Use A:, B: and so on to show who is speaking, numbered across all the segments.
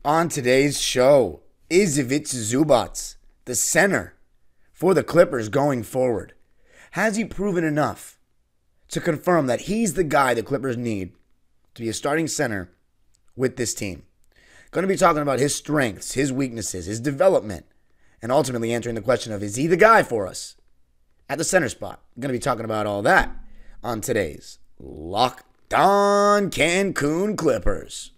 A: On today's show, is Ivica Zubac the center for the Clippers going forward? Has he proven enough to confirm that he's the guy the Clippers need to be a starting center with this team? Going to be talking about his strengths, his weaknesses, his development, and ultimately answering the question of, is he the guy for us at the center spot? I'm going to be talking about all that on today's Locked On Cancun Clippers.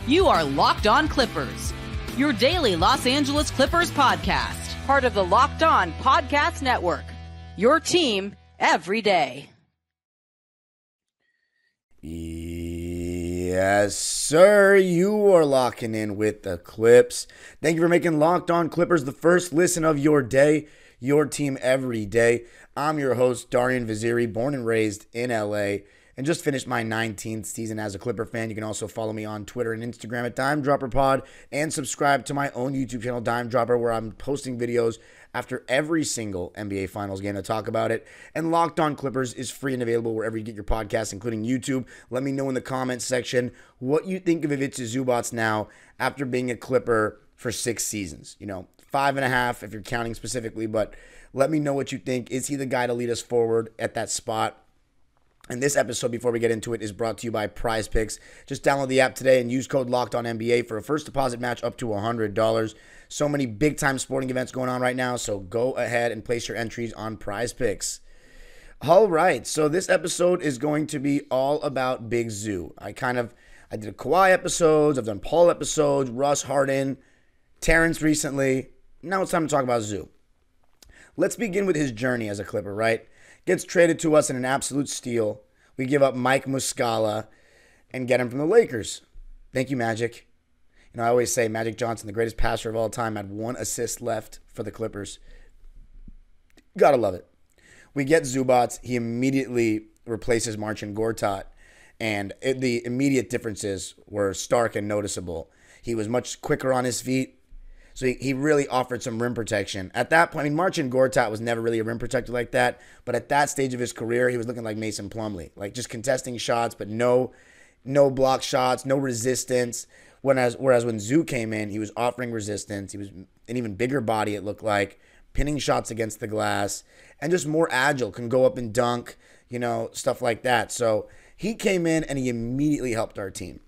B: You are Locked On Clippers, your daily Los Angeles Clippers podcast, part of the Locked On Podcast Network, your team every day.
A: Yes, sir, you are locking in with the Clips. Thank you for making Locked On Clippers the first listen of your day, your team every day. I'm your host, Darian Vaziri, born and raised in LA, and just finished my 19th season as a Clipper fan. You can also follow me on Twitter and Instagram at Dime Dropper Pod and subscribe to my own YouTube channel, Dime Dropper, where I'm posting videos after every single NBA Finals game to talk about it. And Locked On Clippers is free and available wherever you get your podcasts, including YouTube. Let me know in the comments section what you think of Ivica Zubac now after being a Clipper for 6 seasons. 5.5 if you're counting specifically, but let me know what you think. Is he the guy to lead us forward at that spot? And this episode, before we get into it, is brought to you by Prize Picks. Just download the app today and use code LOCKEDONNBA for a first deposit match up to $100. So many big-time sporting events going on right now, so go ahead and place your entries on Prize Picks. All right, so this episode is going to be all about Big Zoo. I did a Kawhi episodes, I've done Paul episodes, Russ, Harden, Terrence recently. Now it's time to talk about Zoo. Let's begin with his journey as a Clipper, right? Gets traded to us in an absolute steal. We give up Mike Muscala and get him from the Lakers. Thank you, Magic. I always say Magic Johnson, the greatest passer of all time, had 1 assist left for the Clippers. Gotta love it. We get Zubac. He immediately replaces Marcin Gortat, and the immediate differences were stark and noticeable. He was much quicker on his feet. So he really offered some rim protection. At that point, Marcin Gortat was never really a rim protector like that. But at that stage of his career, he was looking like Mason Plumlee. Like just contesting shots, but no block shots, no resistance. Whereas when Zoo came in, he was offering resistance. He was an even bigger body, it looked like, pinning shots against the glass, and just more agile, can go up and dunk, stuff like that. So he came in and he immediately helped our team.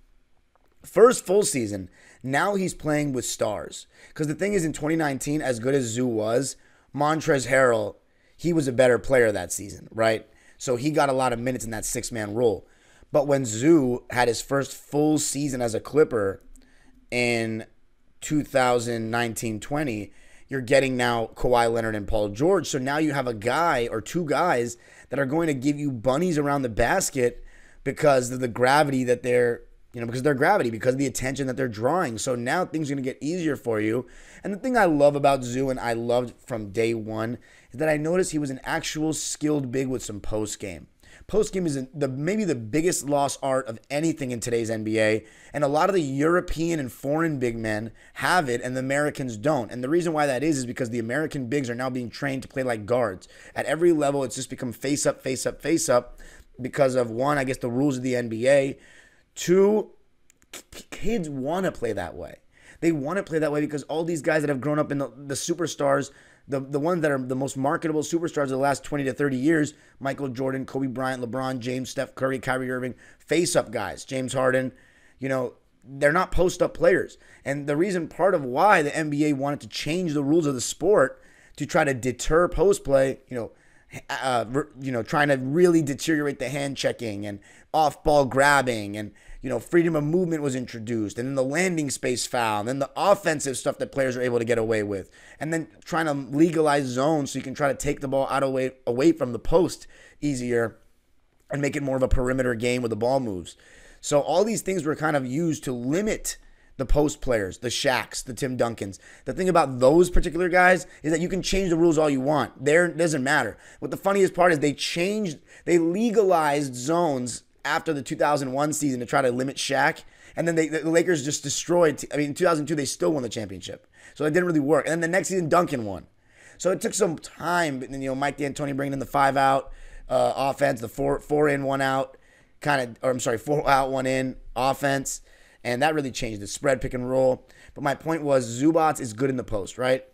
A: First full season, now he's playing with stars. Because the thing is, in 2019, as good as Zoo was, Montrezl Harrell, he was a better player that season, right? So he got a lot of minutes in that 6-man role. But when Zoo had his first full season as a Clipper in 2019-20, you're getting now Kawhi Leonard and Paul George. So now you have a guy or 2 guys that are going to give you bunnies around the basket because of the gravity that they're because of the attention that they're drawing. So now things are going to get easier for you. And the thing I love about Zoo, and I loved from day one, is that I noticed he was an actual skilled big with some post game. Post game is maybe the biggest lost art of anything in today's NBA. And a lot of the European and foreign big men have it, and the Americans don't. And the reason why that is because the American bigs are now being trained to play like guards. At every level, it's just become face up, face up, face up because of, 1, I guess, the rules of the NBA. 2, kids want to play that way. They want to play that way because all these guys that have grown up in the superstars, the ones that are the most marketable superstars of the last 20 to 30 years, Michael Jordan, Kobe Bryant, LeBron James, Steph Curry, Kyrie Irving, face-up guys, James Harden, they're not post-up players. And the reason, part of why the NBA wanted to change the rules of the sport to try to deter post play, trying to really deteriorate the hand checking and off-ball grabbing, and freedom of movement was introduced, and then the landing space foul, and then the offensive stuff that players are able to get away with, and then trying to legalize zones so you can try to take the ball away from the post easier and make it more of a perimeter game where the ball moves. So all these things were kind of used to limit the post players, the Shaqs, the Tim Duncans. The thing about those particular guys is that you can change the rules all you want. It doesn't matter. What the funniest part is they legalized zones after the 2001 season to try to limit Shaq. And then the Lakers just destroyed. In 2002, they still won the championship. So it didn't really work. And then the next season, Duncan won. So it took some time. And then, Mike D'Antoni bringing in the 5-out offense, the 4 in, 1 out. four out, one in offense. And that really changed the spread, pick and roll. But my point was Zubac is good in the post, right?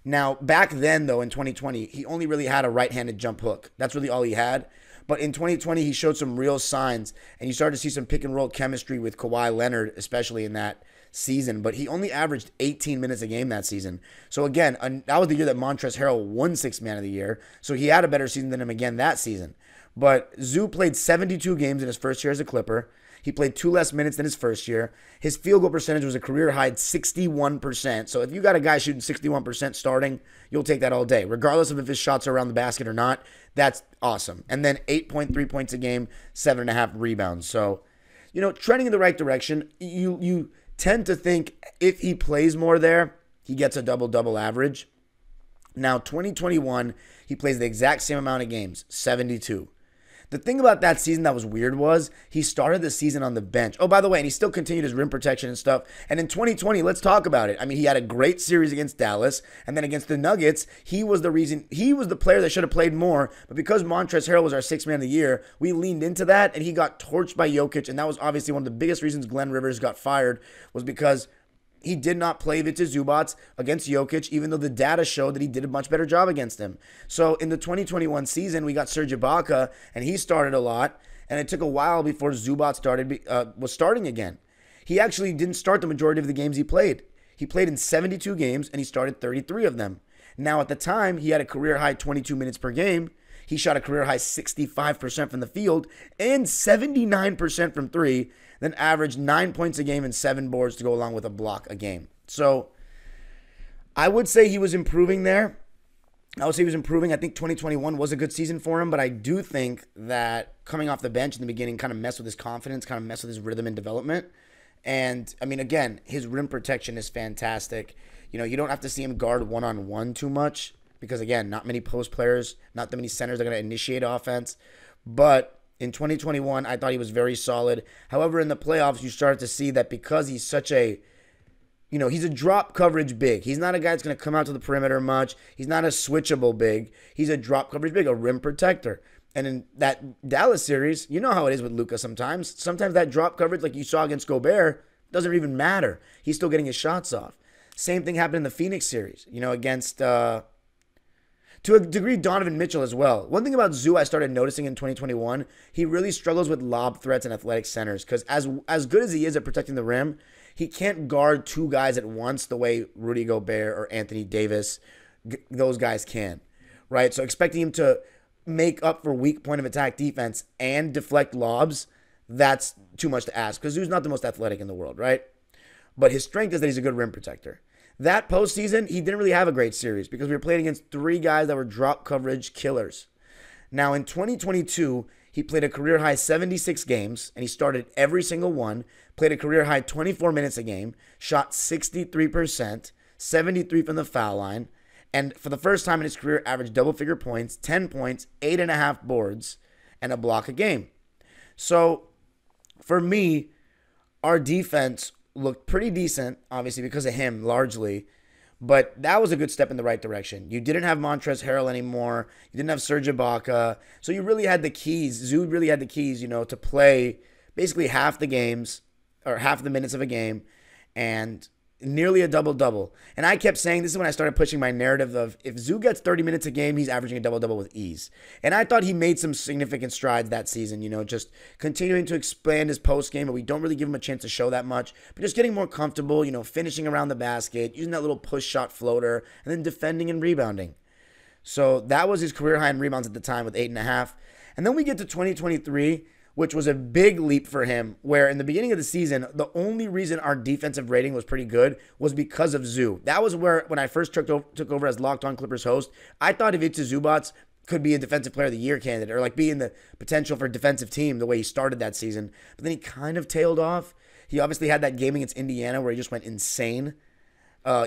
A: Now, back then, though, in 2020, he only really had a right-handed jump hook. That's really all he had. But in 2020, he showed some real signs, and you started to see some pick and roll chemistry with Kawhi Leonard, especially in that season. But he only averaged 18 minutes a game that season. So again, that was the year that Montrezl Harrell won Sixth Man of the Year. So he had a better season than him again that season. But Zoo played 72 games in his first year as a Clipper. He played 2 less minutes than his first year. His field goal percentage was a career high 61%. So if you got a guy shooting 61% starting, you'll take that all day. Regardless of if his shots are around the basket or not, that's awesome. And then 8.3 points a game, 7.5 rebounds. So, trending in the right direction. You tend to think if he plays more there, he gets a double-double average. Now, 2021, he plays the exact same amount of games, 72. The thing about that season that was weird was he started the season on the bench. Oh, by the way, and he still continued his rim protection and stuff. And in 2020, let's talk about it. I mean, he had a great series against Dallas, and then against the Nuggets, he was the player that should have played more. But because Montrezl Harrell was our Sixth Man of the Year, we leaned into that, and he got torched by Jokic. And that was obviously one of the biggest reasons Glenn Rivers got fired, was because he did not play Ivica Zubac against Jokic, even though the data showed that he did a much better job against him. So in the 2021 season, we got Serge Ibaka, and he started a lot, and it took a while before Zubac was starting again. He actually didn't start the majority of the games he played. He played in 72 games, and he started 33 of them. Now, at the time, he had a career-high 22 minutes per game. He shot a career-high 65% from the field and 79% from three, then averaged 9 points a game and 7 boards to go along with a block a game. So I would say he was improving there. I think 2021 was a good season for him, but I do think that coming off the bench in the beginning kind of messed with his confidence, kind of messed with his rhythm and development. And, I mean, again, his rim protection is fantastic. You don't have to see him guard one-on-one too much because, again, not many post players, not that many centers are going to initiate offense. But in 2021, I thought he was very solid. However, in the playoffs, you started to see that because he's such a, he's a drop coverage big. He's not a guy that's going to come out to the perimeter much. He's not a switchable big. He's a drop coverage big, a rim protector. And in that Dallas series, you know how it is with Luka sometimes. Sometimes that drop coverage, like you saw against Gobert, doesn't even matter. He's still getting his shots off. Same thing happened in the Phoenix series, against, to a degree, Donovan Mitchell as well. One thing about Zoo I started noticing in 2021, he really struggles with lob threats and athletic centers because as good as he is at protecting the rim, he can't guard 2 guys at once the way Rudy Gobert or Anthony Davis, those guys can, right? So expecting him to make up for weak point of attack defense and deflect lobs, that's too much to ask because Zoo's not the most athletic in the world, right? But his strength is that he's a good rim protector. That postseason, he didn't really have a great series because we were playing against 3 guys that were drop coverage killers. Now, in 2022, he played a career-high 76 games, and he started every single one, played a career-high 24 minutes a game, shot 63%, 73 from the foul line, and for the first time in his career, averaged double-figure points, 10 points, 8.5 boards, and a block a game. So, for me, our defense looked pretty decent, obviously, because of him, largely. But that was a good step in the right direction. You didn't have Montrezl Harrell anymore. You didn't have Serge Ibaka. So you really had the keys. Zoo really had the keys, to play basically half the games or half the minutes of a game and nearly a double-double. And I kept saying, this is when I started pushing my narrative of if Zoo gets 30 minutes a game, he's averaging a double-double with ease. And I thought he made some significant strides that season, just continuing to expand his post game, but we don't really give him a chance to show that much. But just getting more comfortable, finishing around the basket, using that little push shot floater, and then defending and rebounding. So that was his career high in rebounds at the time with 8.5. And then we get to 2023, which was a big leap for him, where in the beginning of the season, the only reason our defensive rating was pretty good was because of Zoo. That was where, when I first took over as Locked On Clippers host, I thought Ivica Zubac could be a Defensive Player of the Year candidate, or be in the potential for defensive team the way he started that season. But then he kind of tailed off. He obviously had that game against Indiana where he just went insane.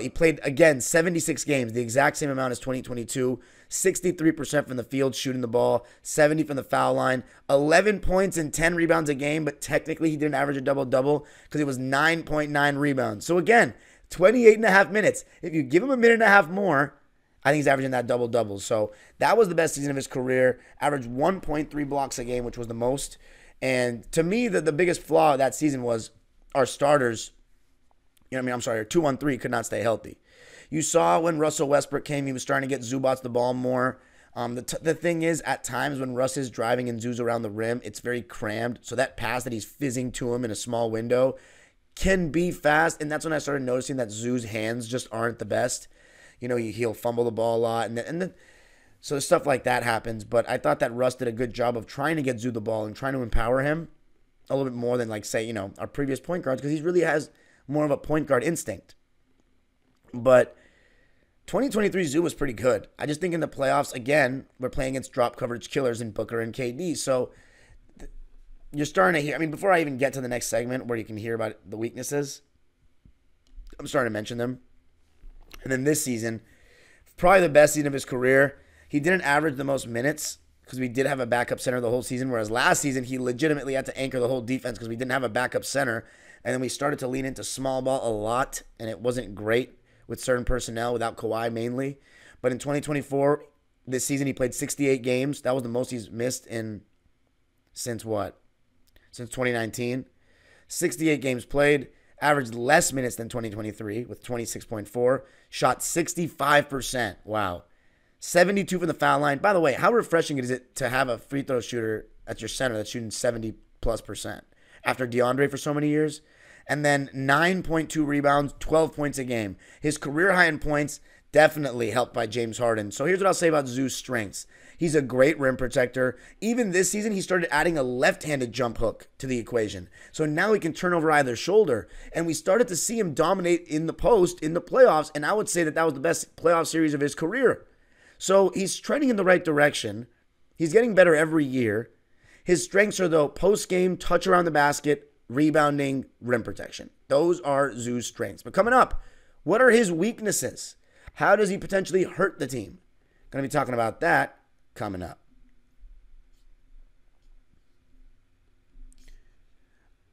A: He played, again, 76 games, the exact same amount as 2022, 63% from the field shooting the ball, 70 from the foul line, 11 points and 10 rebounds a game, but technically he didn't average a double-double because it was 9.9 rebounds. So again, 28.5 minutes. If you give him a minute and a half more, I think he's averaging that double-double. So that was the best season of his career, averaged 1.3 blocks a game, which was the most. And to me, the biggest flaw of that season was our starters, our 2-1-3 could not stay healthy. You saw when Russell Westbrook came, he was starting to get Zubac the ball more. The thing is, at times when Russ is driving and Zoo's around the rim, it's very crammed. So that pass that he's fizzing to him in a small window can be fast. And that's when I started noticing that Zoo's hands just aren't the best. He'll fumble the ball a lot. So stuff like that happens. But I thought that Russ did a good job of trying to get Zoo the ball and trying to empower him a little bit more than, our previous point guards, because he really has more of a point guard instinct. But 2023 Zoo was pretty good. I just think in the playoffs, again, we're playing against drop coverage killers in Booker and KD. So you're starting to hear, before I even get to the next segment where you can hear about the weaknesses, I'm starting to mention them. And then this season, probably the best season of his career. He didn't average the most minutes because we did have a backup center the whole season, whereas last season he legitimately had to anchor the whole defense because we didn't have a backup center. And then we started to lean into small ball a lot, and it wasn't great with certain personnel, without Kawhi mainly. But in 2024, this season, he played 68 games. That was the most he's missed since 2019. 68 games played, averaged less minutes than 2023 with 26.4, shot 65%. Wow. 72 from the foul line. By the way, how refreshing is it to have a free throw shooter at your center that's shooting 70+% after DeAndre for so many years? And then 9.2 rebounds, 12 points a game. His career high in points, definitely helped by James Harden. So here's what I'll say about Zoo's strengths. He's a great rim protector. Even this season, he started adding a left-handed jump hook to the equation. So now he can turn over either shoulder. And we started to see him dominate in the post in the playoffs. And I would say that was the best playoff series of his career. So he's trending in the right direction. He's getting better every year. His strengths are, though, post-game, touch around the basket, rebounding, rim protection. Those are Zoo's strengths. But coming up, what are his weaknesses? How does he potentially hurt the team? Going to be talking about that coming up.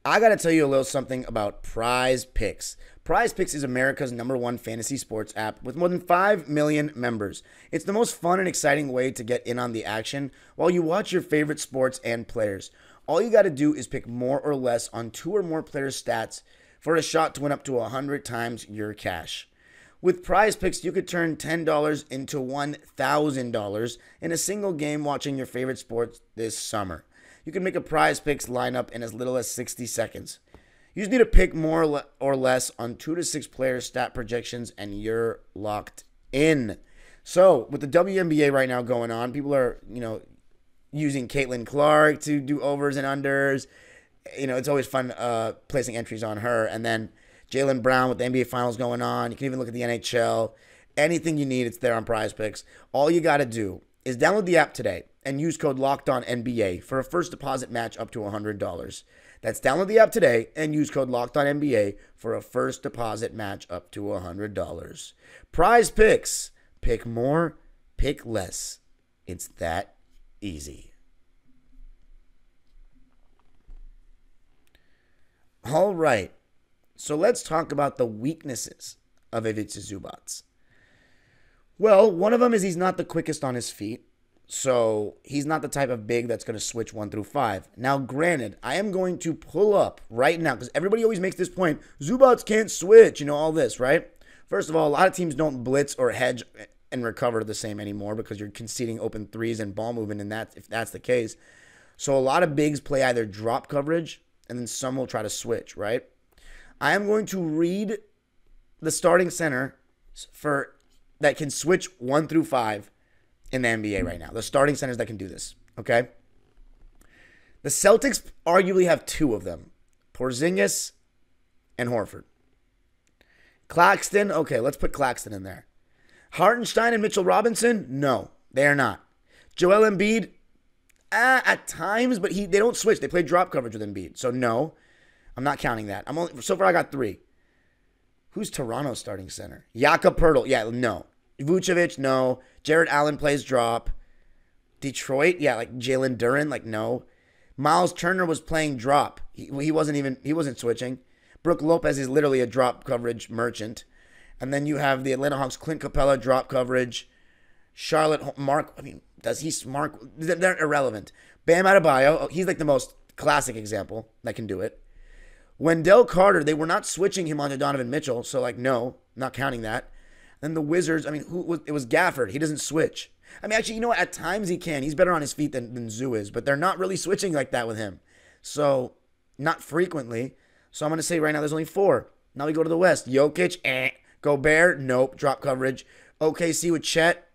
A: I got to tell you a little something about Prize Picks. Prize Picks is America's #1 fantasy sports app with more than 5 million members. It's the most fun and exciting way to get in on the action while you watch your favorite sports and players. All you got to do is pick more or less on 2 or more players' stats for a shot to win up to 100 times your cash. With Prize Picks, you could turn $10 into $1,000 in a single game watching your favorite sports this summer. You can make a Prize Picks lineup in as little as 60 seconds. You just need to pick more or less on 2 to 6 players' stat projections, and you're locked in. So, with the WNBA right now going on, people are, using Caitlin Clark to do overs and unders. It's always fun placing entries on her. And then Jaylen Brown with the NBA Finals going on. You can even look at the NHL. Anything you need, it's there on Prize Picks. All you got to do is download the app today and use code LOCKEDONNBA for a first deposit match up to $100. That's download the app today and use code LOCKEDONNBA for a first deposit match up to $100. Prize Picks. Pick more, pick less. It's that easy. All right. So let's talk about the weaknesses of Ivica Zubac. Well, one of them is he's not the quickest on his feet. So he's not the type of big that's going to switch 1 through 5. Now, granted, I am going to pull up right now because everybody always makes this point. Zubac can't switch, all this, right? First of all, a lot of teams don't blitz or hedge and recover the same anymore because you're conceding open threes and ball movement, and if that's the case. So a lot of bigs play either drop coverage and then some will try to switch, right? I am going to read the starting center that can switch 1 through 5 in the NBA right now. The starting centers that can do this, okay? The Celtics arguably have 2 of them, Porzingis and Horford. Claxton, okay, let's put Claxton in there. Hartenstein and Mitchell Robinson, no, they are not. Joel Embiid, at times, but they don't switch. They play drop coverage with Embiid, so no, I'm not counting that. So far I got 3. Who's Toronto's starting center? Jakob Poeltl, yeah, no. Vucevic, no. Jared Allen plays drop. Detroit, yeah, like Jalen Duren, like no. Miles Turner was playing drop. He wasn't switching. Brook Lopez is literally a drop coverage merchant. And then you have the Atlanta Hawks, Clint Capella, drop coverage. Charlotte, Mark, does he smart? They're irrelevant. Bam Adebayo, he's like the most classic example that can do it. Wendell Carter, they were not switching him onto Donovan Mitchell, so like, no, not counting that. Then the Wizards, I mean, it was Gafford. He doesn't switch. I mean, actually, you know what? At times he can. He's better on his feet than Zoo is, but they're not really switching like that with him. So, not frequently. So I'm going to say right now there's only 4. Now we go to the West. Jokic, Gobert, nope, drop coverage. OKC with Chet.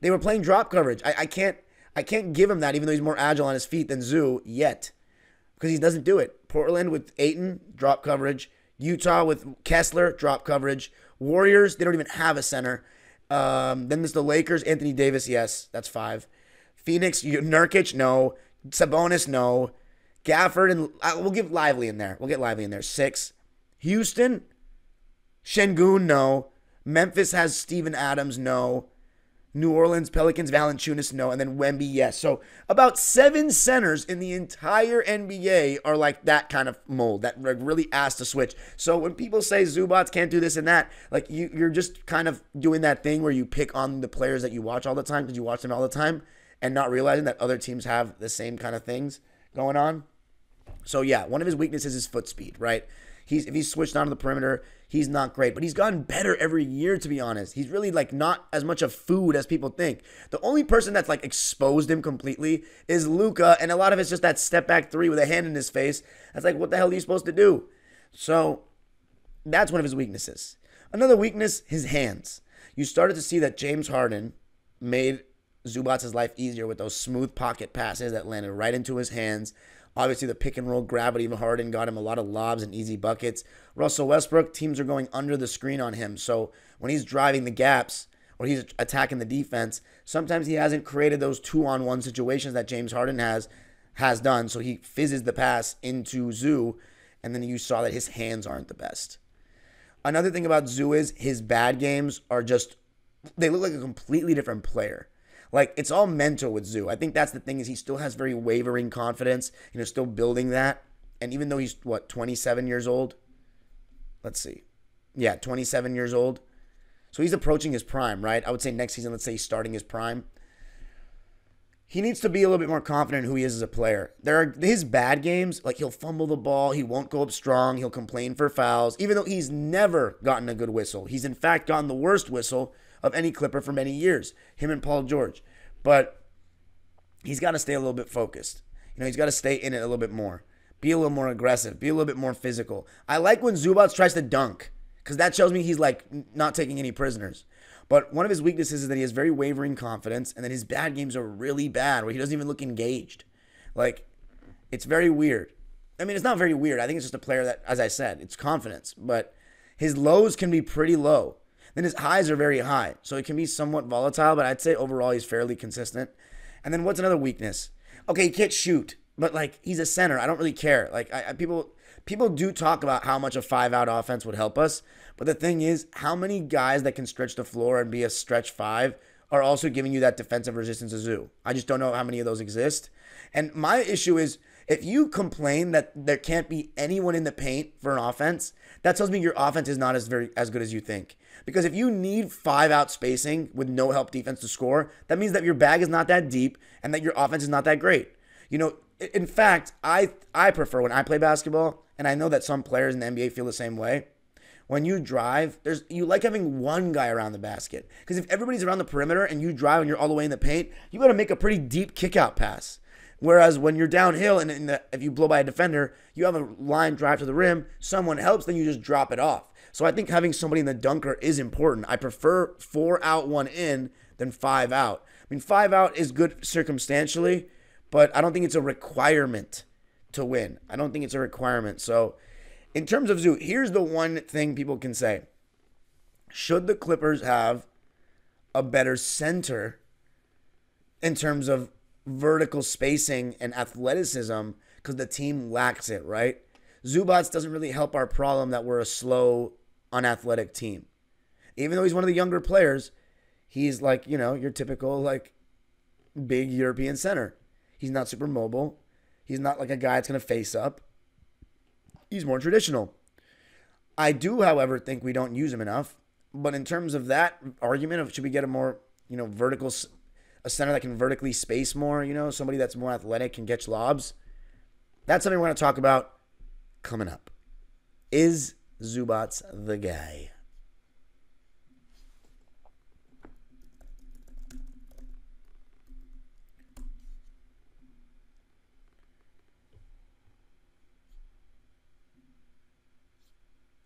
A: They were playing drop coverage. I can't give him that, even though he's more agile on his feet than Zoo yet, because he doesn't do it. Portland with Ayton, drop coverage. Utah with Kessler, drop coverage. Warriors, they don't even have a center. Then there's the Lakers, Anthony Davis, yes, that's 5. Phoenix, Nurkic, no. Sabonis, no. Gafford, and we'll get Lively in there. 6. Houston, Şengün, no. Memphis has Steven Adams, no. New Orleans, Pelicans, Valanciunas, no. And then Wemby, yes. So about 7 centers in the entire NBA are like that kind of mold, that are really asked to switch. So when people say Zubac can't do this and that, like you're just kind of doing that thing where you pick on the players that you watch all the time because you watch them all the time and not realizing that other teams have the same kind of things going on. So yeah, one of his weaknesses is foot speed, right? If he's switched onto the perimeter, he's not great. But he's gotten better every year, to be honest. He's really like not as much of food as people think. The only person that's like exposed him completely is Luka, and a lot of it's just that step back 3 with a hand in his face. That's like, what the hell are you supposed to do? So that's one of his weaknesses. Another weakness, his hands. You started to see that James Harden made Zubac's life easier with those smooth pocket passes that landed right into his hands. Obviously, the pick and roll gravity of Harden got him a lot of lobs and easy buckets. Russell Westbrook, teams are going under the screen on him. So when he's driving the gaps or he's attacking the defense, sometimes he hasn't created those 2-on-1 situations that James Harden has done. So he fizzes the pass into Zoo, and then you saw that his hands aren't the best. Another thing about Zoo is his bad games are just, they look like a completely different player. Like, it's all mental with Zoo. I think that's the thing, is he still has very wavering confidence, still building that. And even though he's, 27 years old? Let's see. Yeah, 27 years old. So he's approaching his prime, right? I would say next season, let's say he's starting his prime. He needs to be a little bit more confident in who he is as a player. There are his bad games, like he'll fumble the ball, he won't go up strong, he'll complain for fouls, even though he's never gotten a good whistle. He's in fact gotten the worst whistle of any Clipper for many years, him and Paul George. But he's got to stay a little bit focused. He's got to stay in it a little bit more. Be a little more aggressive. Be a little bit more physical. I like when Zubac tries to dunk, because that shows me he's like not taking any prisoners. But one of his weaknesses is that he has very wavering confidence, and then his bad games are really bad, where he doesn't even look engaged. Like, it's very weird. I mean, it's not very weird. I think it's just a player that, as I said, it's confidence. But his lows can be pretty low. Then his highs are very high. So it can be somewhat volatile, but I'd say overall he's fairly consistent. And then what's another weakness? Okay, he can't shoot, but like he's a center. I don't really care. Like people do talk about how much a 5-out offense would help us, but the thing is, how many guys that can stretch the floor and be a stretch 5 are also giving you that defensive resistance as Zoo? I just don't know how many of those exist. And my issue is, if you complain that there can't be anyone in the paint for an offense, that tells me your offense is not as good as you think. Because if you need 5-out spacing with no help defense to score, that means that your bag is not that deep and that your offense is not that great. In fact, I prefer, when I play basketball, and I know that some players in the NBA feel the same way, when you drive, you like having one guy around the basket. Because if everybody's around the perimeter and you drive and you're all the way in the paint, you got to make a pretty deep kick-out pass. Whereas when you're downhill and if you blow by a defender, you have a line drive to the rim, someone helps, then you just drop it off. So I think having somebody in the dunker is important. I prefer 4 out, 1 in than 5 out. I mean, 5 out is good circumstantially, but I don't think it's a requirement to win. I don't think it's a requirement. So in terms of Zoo, here's the one thing people can say. Should the Clippers have a better center in terms of vertical spacing and athleticism, because the team lacks it, right? Zubac doesn't really help our problem that we're a slow, unathletic team. Even though he's one of the younger players, he's like, your typical like big European center. He's not super mobile. He's not like a guy that's going to face up. He's more traditional. I do, however, think we don't use him enough. But in terms of that argument of should we get a more, a center that can vertically space more, somebody that's more athletic, can catch lobs, That's something we're going to talk about coming up. Is Zubac the guy?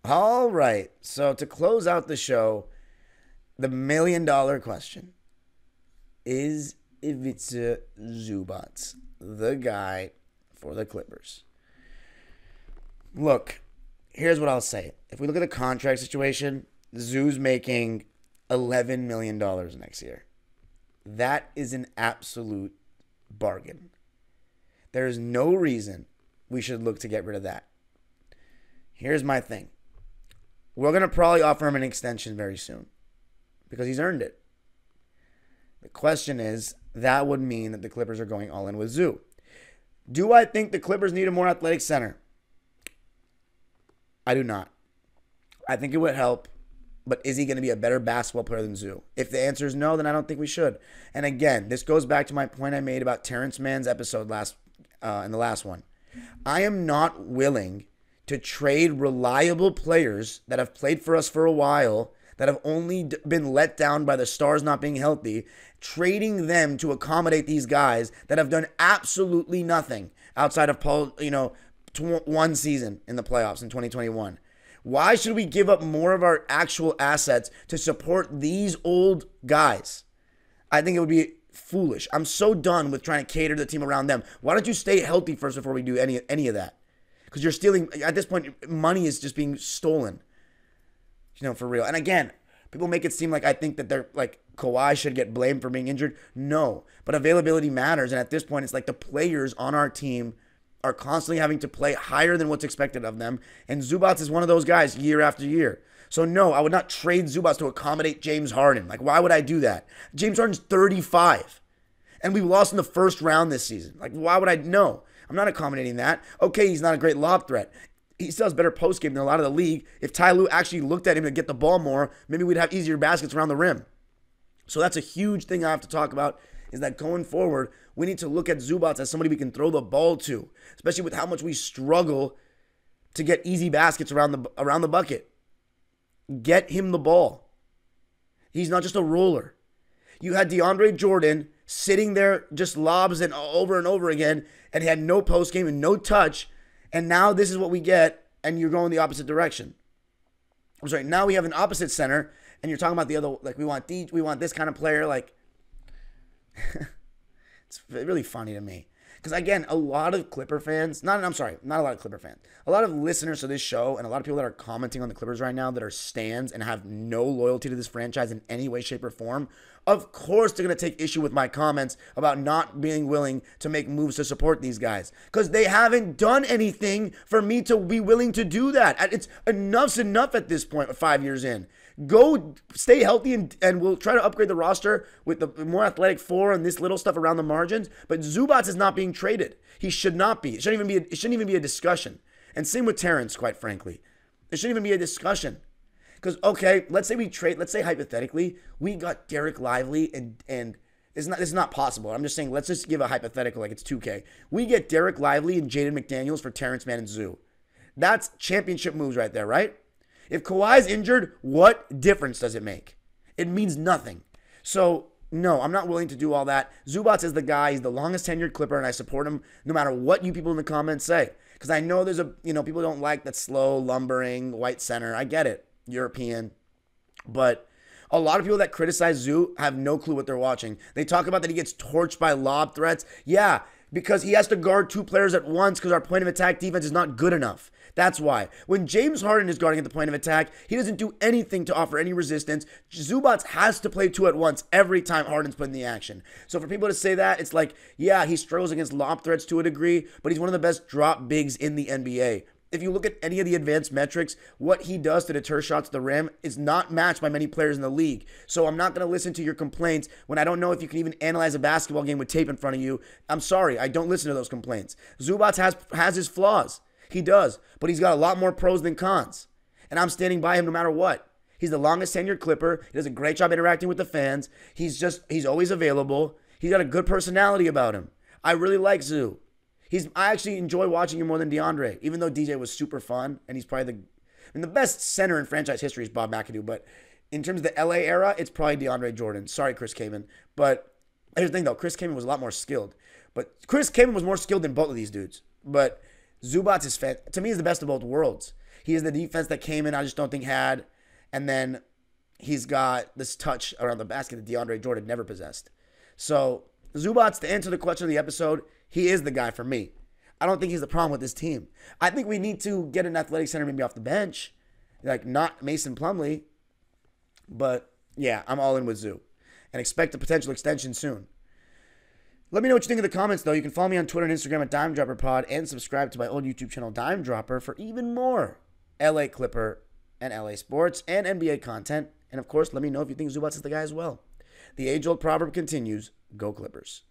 A: All right, so to close out the show, the $1 million question. Is Ivica Zubac the guy for the Clippers? Look, here's what I'll say. If we look at the contract situation, Zoo's making $11 million next year. That is an absolute bargain. There is no reason we should look to get rid of that. Here's my thing. We're going to probably offer him an extension very soon because he's earned it. The question is, that would mean that the Clippers are going all in with Zoo. Do I think the Clippers need a more athletic center? I do not. I think it would help, but is he going to be a better basketball player than Zoo? If the answer is no, then I don't think we should. And again, this goes back to my point I made about Terrence Mann's episode in the last one. I am not willing to trade reliable players that have played for us for a while, that have only been let down by the stars not being healthy, trading them to accommodate these guys that have done absolutely nothing outside of one season in the playoffs in 2021. Why should we give up more of our actual assets to support these old guys? I think it would be foolish. I'm so done with trying to cater the team around them. Why don't you stay healthy first before we do any of that? Because you're stealing, at this point, money is just being stolen. For real. And again, people make it seem like I think that they're like Kawhi should get blamed for being injured. No, but availability matters. And at this point, it's like the players on our team are constantly having to play higher than what's expected of them. And Zubac is one of those guys year after year. So no, I would not trade Zubac to accommodate James Harden. Like, why would I do that? James Harden's 35. And we lost in the first round this season. Like, why would I? No, I'm not accommodating that. Okay, he's not a great lob threat. He still has better post game than a lot of the league. If Ty Lue actually looked at him to get the ball more, maybe we'd have easier baskets around the rim. So that's a huge thing I have to talk about, is that going forward, we need to look at Zubac as somebody we can throw the ball to, especially with how much we struggle to get easy baskets around the bucket. Get him the ball. He's not just a roller. You had DeAndre Jordan sitting there just lobs and over again, and he had no post game and no touch. And now this is what we get, and you're going the opposite direction. I'm sorry, now we have an opposite center, and you're talking about the other, like we want this kind of player, like it's really funny to me. Because again, a lot of Clipper fans, not a lot of Clipper fans, a lot of listeners to this show and a lot of people that are commenting on the Clippers right now that are stans and have no loyalty to this franchise in any way, shape, or form, of course they're going to take issue with my comments about not being willing to make moves to support these guys. Because they haven't done anything for me to be willing to do that. It's enough's enough at this point, 5 years in. Go stay healthy and we'll try to upgrade the roster with the more athletic four and this little stuff around the margins. But Zubac is not being traded. He should not be. It shouldn't even be a discussion. And same with Terrence, quite frankly. It shouldn't even be a discussion. Because, okay, let's say hypothetically, we got Derek Lively and this is not possible. I'm just saying, let's just give a hypothetical like it's 2K. We get Derek Lively and Jaden McDaniels for Terrence Mann and Zoo. That's championship moves right there, right? If Kawhi's injured, what difference does it make? It means nothing. So, no, I'm not willing to do all that. Zubac is the guy. He's the longest tenured Clipper, and I support him no matter what you people in the comments say. Because I know people don't like that slow, lumbering, white center. I get it. European. But a lot of people that criticize Zoo have no clue what they're watching. They talk about that he gets torched by lob threats. Yeah, because he has to guard two players at once because our point of attack defense is not good enough. That's why. When James Harden is guarding at the point of attack, he doesn't do anything to offer any resistance. Zubac has to play two at once every time Harden's put in the action. So for people to say that, it's like, yeah, he struggles against lob threats to a degree, but he's one of the best drop bigs in the NBA. If you look at any of the advanced metrics, what he does to deter shots at the rim is not matched by many players in the league. So I'm not going to listen to your complaints when I don't know if you can even analyze a basketball game with tape in front of you. I'm sorry, I don't listen to those complaints. Zubac has his flaws. He does, but he's got a lot more pros than cons. And I'm standing by him no matter what. He's the longest tenured Clipper. He does a great job interacting with the fans. He's always available. He's got a good personality about him. I really like Zoo. I actually enjoy watching him more than DeAndre, even though DJ was super fun, and he's probably the best center in franchise history is Bob McAdoo, but in terms of the LA era, it's probably DeAndre Jordan. Sorry, Chris Kaman. But here's the thing, though. Chris Kaman was a lot more skilled. But Chris Kaman was more skilled than both of these dudes. But Zubac is, to me, is the best of both worlds. He is the defense that Kaman I just don't think had. And then he's got this touch around the basket that DeAndre Jordan never possessed. So Zubac, to answer the question of the episode, he is the guy for me. I don't think he's the problem with this team. I think we need to get an athletic center maybe off the bench. Like, not Mason Plumlee. But, yeah, I'm all in with Zoo. And expect a potential extension soon. Let me know what you think in the comments, though. You can follow me on Twitter and Instagram at DimeDropperPod and subscribe to my own YouTube channel, Dime Dropper, for even more LA Clipper and LA sports and NBA content. And, of course, let me know if you think Zubac is the guy as well. The age-old proverb continues, go Clippers.